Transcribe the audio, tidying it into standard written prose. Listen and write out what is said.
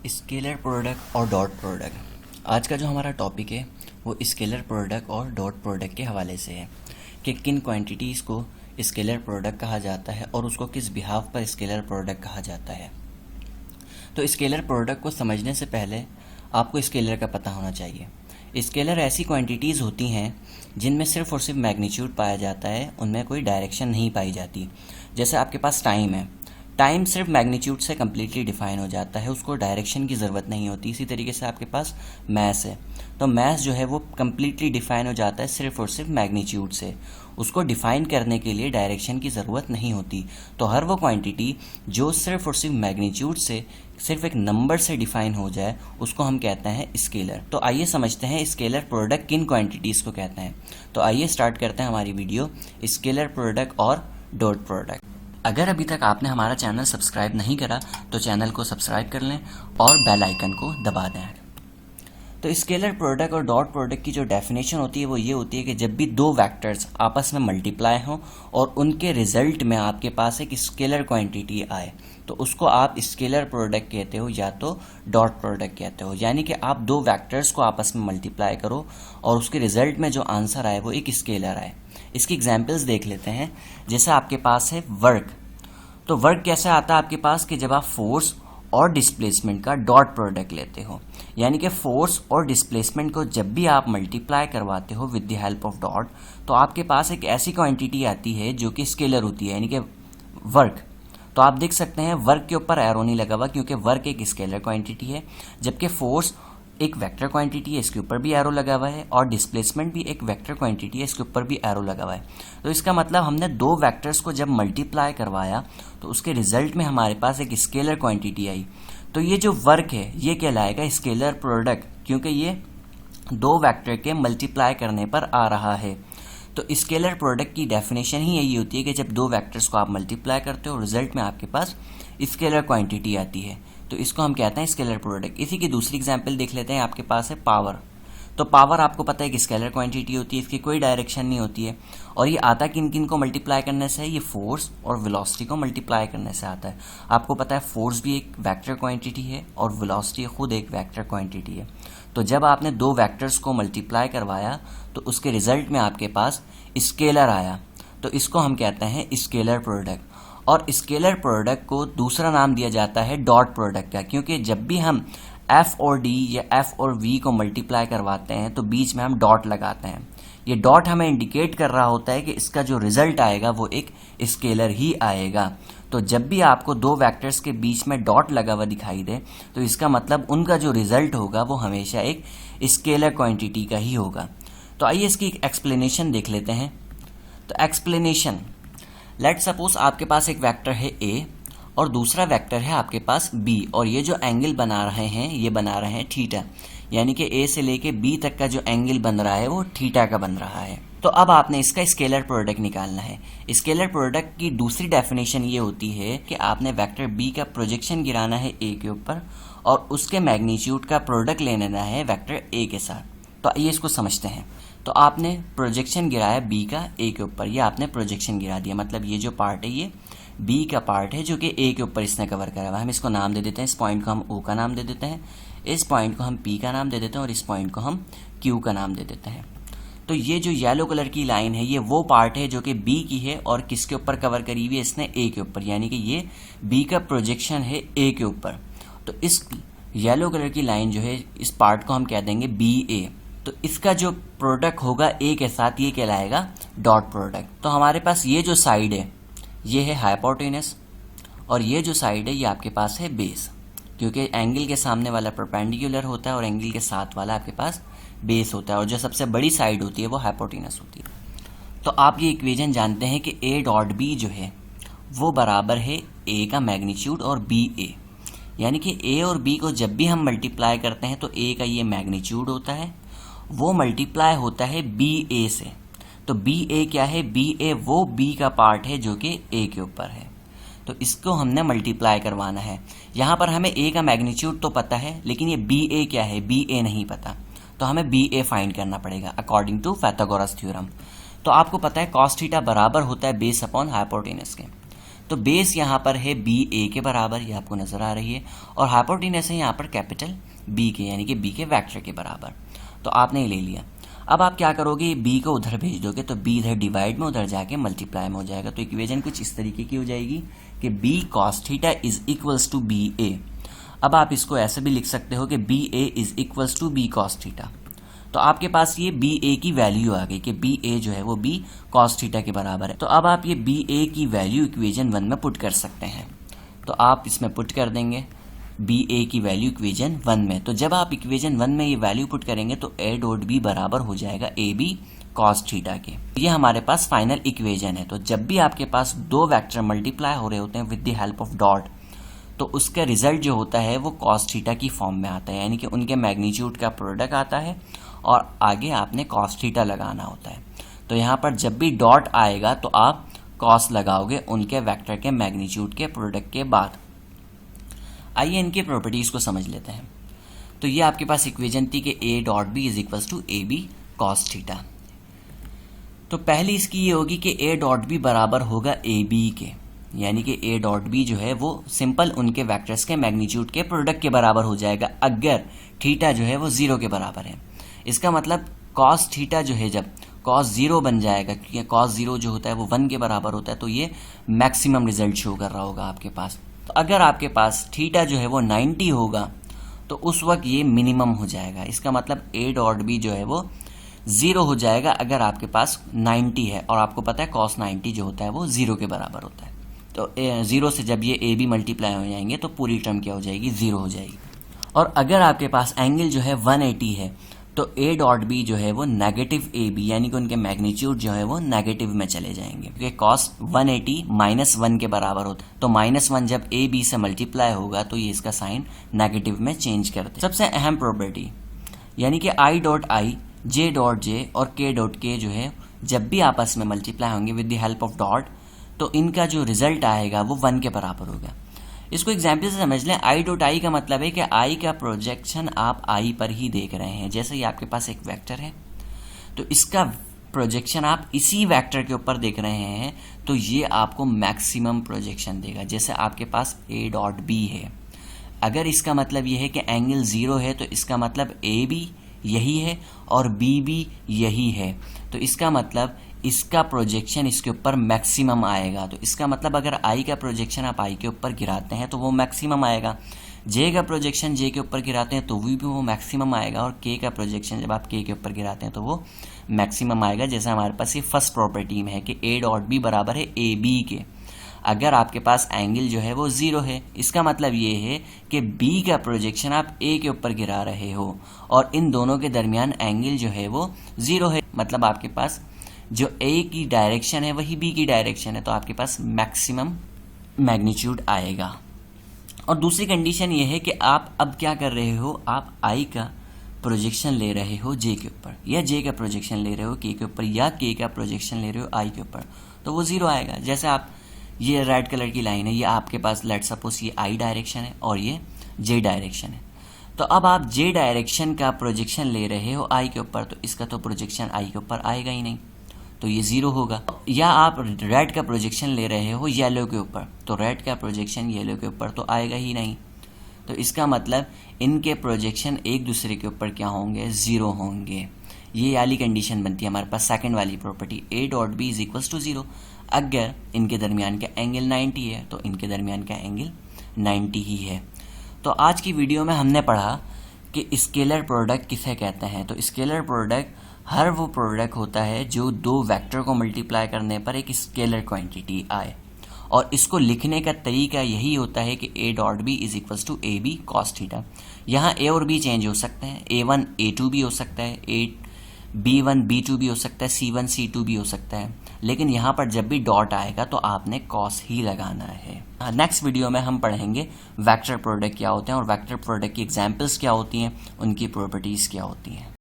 Scalar product और dot product. आज का जो हमारा टॉपिक है वो स्केलर प्रोडक्ट और डॉट प्रोडक्ट के हवाले से है कि किन क्वांटिटीज़ को स्केलर प्रोडक्ट कहा जाता है और उसको किस बिहाफ पर स्केलर प्रोडक्ट कहा जाता है। तो स्केलर प्रोडक्ट को समझने से पहले आपको स्केलर का पता होना चाहिए। स्केलर ऐसी क्वांटिटीज़ होती हैं जिनमें सिर्फ और सिर्फ मैग्नीट्यूड पाया जाता है, उनमें कोई डायरेक्शन नहीं पाई जाती। जैसे आपके पास टाइम है, टाइम सिर्फ मैग्नीट्यूड से कम्प्लीटली डिफाइन हो जाता है, उसको डायरेक्शन की ज़रूरत नहीं होती। इसी तरीके से आपके पास मैथ है, तो मैथ जो है वो कम्प्लीटली डिफाइन हो जाता है सिर्फ और सिर्फ मैग्नीट्यूड से, उसको डिफाइन करने के लिए डायरेक्शन की ज़रूरत नहीं होती। तो हर वो क्वांटिटी जो सिर्फ और सिर्फ मैग्नीट्यूड से, सिर्फ एक नंबर से डिफाइन हो जाए, उसको हम कहते हैं स्केलर। तो आइए समझते हैं स्केलर प्रोडक्ट किन क्वांटिटीज़ को कहते हैं। तो आइए स्टार्ट करते हैं हमारी वीडियो स्केलर प्रोडक्ट और डॉट प्रोडक्ट। अगर अभी तक आपने हमारा चैनल सब्सक्राइब नहीं करा तो चैनल को सब्सक्राइब कर लें और बेल आइकन को दबा दें। तो स्केलर प्रोडक्ट और डॉट प्रोडक्ट की जो डेफिनेशन होती है वो ये होती है कि जब भी दो वेक्टर्स आपस में मल्टीप्लाई हों और उनके रिजल्ट में आपके पास एक स्केलर क्वांटिटी आए तो उसको आप स्केलर प्रोडक्ट कहते हो या तो डॉट प्रोडक्ट कहते हो। यानी कि आप दो वेक्टर्स को आपस में मल्टीप्लाई करो और उसके रिजल्ट में जो आंसर आए वो एक स्केलर आए। इसकी एग्जाम्पल्स देख लेते हैं। जैसे आपके पास है वर्क, तो वर्क कैसे आता है आपके पास कि जब आप फोर्स और डिस्प्लेसमेंट का डॉट प्रोडक्ट लेते हो, यानी कि फोर्स और डिस्प्लेसमेंट को जब भी आप मल्टीप्लाई करवाते हो with the help of dot तो आपके पास एक ऐसी क्वांटिटी आती है जो कि स्केलर होती है, यानी कि वर्क। तो आप देख सकते हैं वर्क के ऊपर एरो नहीं लगा हुआ क्योंकि वर्क एक स्केलर क्वांटिटी है, जबकि फोर्स एक वेक्टर क्वांटिटी है, इसके ऊपर भी एरो लगा हुआ है, और डिस्प्लेसमेंट भी एक वेक्टर क्वांटिटी है, इसके ऊपर भी एरो लगा हुआ है। तो इसका मतलब हमने दो वेक्टर्स को जब मल्टीप्लाई करवाया तो उसके रिजल्ट में हमारे पास एक स्केलर क्वांटिटी आई। तो ये जो वर्क है ये कहलाएगा स्केलर प्रोडक्ट, क्योंकि ये दो वेक्टर के मल्टीप्लाई करने पर आ रहा है। तो स्केलर प्रोडक्ट की डेफिनेशन ही यही होती है कि जब दो वेक्टर्स को आप मल्टीप्लाई करते हो रिजल्ट में आपके पास स्केलर क्वांटिटी आती है, तो इसको हम कहते हैं स्केलर प्रोडक्ट। इसी की दूसरी एग्जांपल देख लेते हैं। आपके पास है पावर, तो पावर आपको पता है कि स्केलर क्वांटिटी होती है, इसकी कोई डायरेक्शन नहीं होती है, और ये आता किन किन को मल्टीप्लाई करने से है, ये फोर्स और वेलोसिटी को मल्टीप्लाई करने से आता है। आपको पता है फोर्स भी एक वेक्टर क्वांटिटी है और वेलोसिटी खुद एक वेक्टर क्वांटिटी है। तो जब आपने दो वेक्टर्स को मल्टीप्लाई करवाया तो उसके रिजल्ट में आपके पास स्केलर आया, तो इसको हम कहते हैं स्केलर प्रोडक्ट। और स्केलर प्रोडक्ट को दूसरा नाम दिया जाता है डॉट प्रोडक्ट का, क्योंकि जब भी हम एफ और डी या एफ और वी को मल्टीप्लाई करवाते हैं तो बीच में हम डॉट लगाते हैं। ये डॉट हमें इंडिकेट कर रहा होता है कि इसका जो रिजल्ट आएगा वो एक स्केलर ही आएगा। तो जब भी आपको दो वेक्टर्स के बीच में डॉट लगा हुआ दिखाई दे तो इसका मतलब उनका जो रिजल्ट होगा वो हमेशा एक स्केलर क्वांटिटी का ही होगा। तो आइए इसकी एक एक्सप्लेनेशन देख लेते हैं। तो एक्सप्लेनेशन, लेट सपोज आपके पास एक वेक्टर है ए और दूसरा वेक्टर है आपके पास बी, और ये जो एंगल बना रहे हैं ये बना रहे हैं थीटा, यानी कि ए से लेके बी तक का जो एंगल बन रहा है वो थीटा का बन रहा है। तो अब आपने इसका स्केलर प्रोडक्ट निकालना है। स्केलर प्रोडक्ट की दूसरी डेफिनेशन ये होती है कि आपने वेक्टर बी का प्रोजेक्शन गिराना है ए के ऊपर और उसके मैग्नीट्यूड का प्रोडक्ट ले लेना है वेक्टर ए के साथ। तो आइए इसको समझते हैं। तो आपने प्रोजेक्शन गिराया बी का ए के ऊपर, ये आपने प्रोजेक्शन गिरा दिया, मतलब ये जो पार्ट है ये बी का पार्ट है जो कि ए के ऊपर इसने कवर करा हुआ है। हम इसको नाम दे देते हैं, इस पॉइंट को हम ओ का नाम दे देते हैं, इस पॉइंट को हम पी का नाम दे देते हैं और इस पॉइंट को हम क्यू का नाम दे देते हैं। तो ये जो येलो कलर की लाइन है ये वो पार्ट है जो कि बी की है और किसके ऊपर कवर करी हुई है, इसने ए के ऊपर, यानी कि ये बी का प्रोजेक्शन है ए के ऊपर। तो इस येलो कलर की लाइन जो है इस पार्ट को हम कह देंगे बी ए। तो इसका जो प्रोडक्ट होगा ए के साथ ये कहलाएगा डॉट प्रोडक्ट। तो हमारे पास ये जो साइड है ये है हाइपोटेनस और ये जो साइड है ये आपके पास है बेस, क्योंकि एंगल के सामने वाला परपेंडिकुलर होता है और एंगल के साथ वाला आपके पास बेस होता है, और जो सबसे बड़ी साइड होती है वो हाइपोटेनस होती है। तो आप ये इक्वेशन जानते हैं कि ए डॉट बी जो है वो बराबर है ए का मैग्नीट्यूड और बी ए, यानी कि ए और बी को जब भी हम मल्टीप्लाई करते हैं तो ए का ये मैग्नीट्यूड होता है, वो मल्टीप्लाई होता है बी ए से। तो बी ए क्या है, बी ए वो बी का पार्ट है जो कि ए के ऊपर है, तो इसको हमने मल्टीप्लाई करवाना है। यहाँ पर हमें ए का मैग्नीट्यूड तो पता है लेकिन ये बी ए क्या है, बी ए नहीं पता, तो हमें बी ए फाइंड करना पड़ेगा अकॉर्डिंग टू पाइथागोरस थ्योरम। तो आपको पता है कॉस थीटा बराबर होता है बेस अपॉन हाइपोटेनस के। तो बेस यहाँ पर है बी ए के बराबर, ये आपको नजर आ रही है, और हाइपोटेनस है यहाँ पर कैपिटल बी के, यानी कि बी के वेक्टर के बराबर। तो आपने ले लिया। अब आप क्या करोगे, बी को उधर भेज दोगे तो बी इधर डिवाइड में, उधर जाके मल्टीप्लाई में हो जाएगा। तो इक्वेशन कुछ इस तरीके की हो जाएगी कि B cos theta is equals to B A. अब आप इसको ऐसे भी लिख सकते हो कि B A is equals to B cos theta. तो आपके पास ये बी ए की वैल्यू आ गई कि बी ए जो है वो बी कॉस थीटा के बराबर है। तो अब आप ये बी ए की वैल्यू इक्वेशन 1 में पुट कर सकते हैं। तो आप इसमें पुट कर देंगे बी ए की वैल्यू इक्वेशन 1 में। तो जब आप इक्वेशन 1 में ये वैल्यू पुट करेंगे तो ए डॉट बी बराबर हो जाएगा ए बी कॉस थीटा के। ये हमारे पास फाइनल इक्वेशन है। तो जब भी आपके पास दो वेक्टर मल्टीप्लाई हो रहे होते हैं with the help of dot, तो उसका रिजल्ट जो होता है वो कॉस थीटा की फॉर्म में आता है, यानी कि उनके मैग्नीट्यूड का प्रोडक्ट आता है और आगे आपने कॉस थीटा लगाना होता है। तो यहाँ पर जब भी डॉट आएगा तो आप कॉस लगाओगे उनके वेक्टर के मैग्नीट्यूड के प्रोडक्ट के बाद। आइए इनकी प्रॉपर्टीज को समझ लेते हैं। तो ये आपके पास इक्वेशन थी कि A dot B is equals to A B cos theta. तो पहली इसकी ये होगी कि ए डॉट बी बराबर होगा ए बी के, यानी कि ए डॉट बी जो है वो सिंपल उनके वेक्टर्स के मैग्नीट्यूड के प्रोडक्ट के बराबर हो जाएगा अगर थीटा जो है वो 0 के बराबर है। इसका मतलब कॉस थीटा जो है जब कॉस 0 बन जाएगा, क्योंकि कॉस 0 जो होता है वो 1 के बराबर होता है, तो ये मैक्सिमम रिजल्ट शो कर रहा होगा आपके पास। तो अगर आपके पास थीटा जो है वो 90 होगा तो उस वक्त ये मिनिमम हो जाएगा। इसका मतलब ए डॉट बी जो है वो 0 हो जाएगा अगर आपके पास 90 है, और आपको पता है कॉस 90 जो होता है वो 0 के बराबर होता है। तो 0 से जब ये ए बी मल्टीप्लाई हो जाएंगे तो पूरी टर्म क्या हो जाएगी, 0 हो जाएगी। और अगर आपके पास एंगल जो है 180 है तो ए डॉट बी जो है वो नेगेटिव ए बी, यानी कि उनके मैग्नीट्यूड जो है वो नेगेटिव में चले जाएंगे, क्योंकि कॉस 180 -1 के बराबर होता है। तो -1 जब ए बी से मल्टीप्लाई होगा तो ये इसका साइन नेगेटिव में चेंज करते हैं। सबसे अहम प्रॉपर्टी यानी कि I dot I, J dot J और के डॉट के जो है जब भी आपस में मल्टीप्लाई होंगे with the help of dot, तो इनका जो रिजल्ट आएगा वो 1 के बराबर होगा। इसको एग्जाम्पल से समझ लें। आई डॉट आई का मतलब है कि आई का प्रोजेक्शन आप आई पर ही देख रहे हैं। जैसे ही आपके पास एक वेक्टर है तो इसका प्रोजेक्शन आप इसी वेक्टर के ऊपर देख रहे हैं, तो ये आपको मैक्सिमम प्रोजेक्शन देगा। जैसे आपके पास ए डॉट बी है, अगर इसका मतलब ये है कि एंगल 0 है तो इसका मतलब ए बी यही है और बी भी यही है, तो इसका मतलब इसका प्रोजेक्शन इसके ऊपर मैक्सिमम आएगा। तो इसका मतलब अगर आई का प्रोजेक्शन आप आई के ऊपर गिराते हैं तो वो मैक्सिमम आएगा, जे का प्रोजेक्शन जे के ऊपर गिराते हैं तो भी वो मैक्सिमम आएगा, और के का प्रोजेक्शन जब आप के ऊपर गिराते हैं तो वो मैक्सिमम आएगा। जैसे हमारे पास ये फर्स्ट प्रॉपर्टी में है कि ए डॉट बी बराबर है ए बी के। अगर आपके पास एंगल जो है वो 0 है, इसका मतलब ये है कि बी का प्रोजेक्शन आप ए के ऊपर गिरा रहे हो और इन दोनों के दरमियान एंगल जो है वो 0 है, मतलब आपके पास जो ए की डायरेक्शन है वही बी की डायरेक्शन है, तो आपके पास मैक्सिमम मैग्नीट्यूड आएगा। और दूसरी कंडीशन ये है कि आप अब क्या कर रहे हो, आप आई का प्रोजेक्शन ले रहे हो जे के ऊपर, या जे का प्रोजेक्शन ले रहे हो के ऊपर, या के का प्रोजेक्शन ले रहे हो आई के ऊपर, तो वो 0 आएगा। जैसे आप ये रेड कलर की लाइन है, ये आपके पास लेट सपोज ये आई डायरेक्शन है और ये जे डायरेक्शन है। तो अब आप जे डायरेक्शन का प्रोजेक्शन ले रहे हो आई के ऊपर, तो इसका तो प्रोजेक्शन आई के ऊपर आएगा ही नहीं, तो ये 0 होगा। या आप रेड का प्रोजेक्शन ले रहे हो येलो के ऊपर, तो रेड का प्रोजेक्शन येलो के ऊपर तो आएगा ही नहीं, तो इसका मतलब इनके प्रोजेक्शन एक दूसरे के ऊपर क्या होंगे, 0 होंगे। ये वाली कंडीशन बनती है हमारे पास सेकंड वाली property, A dot B is equals to 0। अगर इनके दरमियान का एंगल 90 है तो इनके दरमियान का एंगल 90 ही है। तो आज की वीडियो में हमने पढ़ा कि स्केलर प्रोडक्ट किसे कहते हैं। तो स्केलर प्रोडक्ट हर वो प्रोडक्ट होता है जो दो वेक्टर को मल्टीप्लाई करने पर एक स्केलर क्वांटिटी आए, और इसको लिखने का तरीका यही होता है कि A dot B is equals to A B cos theta. यहाँ ए और बी चेंज हो सकते हैं, A1 A2 भी हो सकता है, B1 B2 भी हो सकता है, C1 C2 भी हो सकता है, लेकिन यहाँ पर जब भी डॉट आएगा तो आपने कॉस ही लगाना है। नेक्स्ट वीडियो में हम पढ़ेंगे वेक्टर प्रोडक्ट क्या होते हैं और वेक्टर प्रोडक्ट की एग्जाम्पल्स क्या होती हैं, उनकी प्रॉपर्टीज़ क्या होती हैं।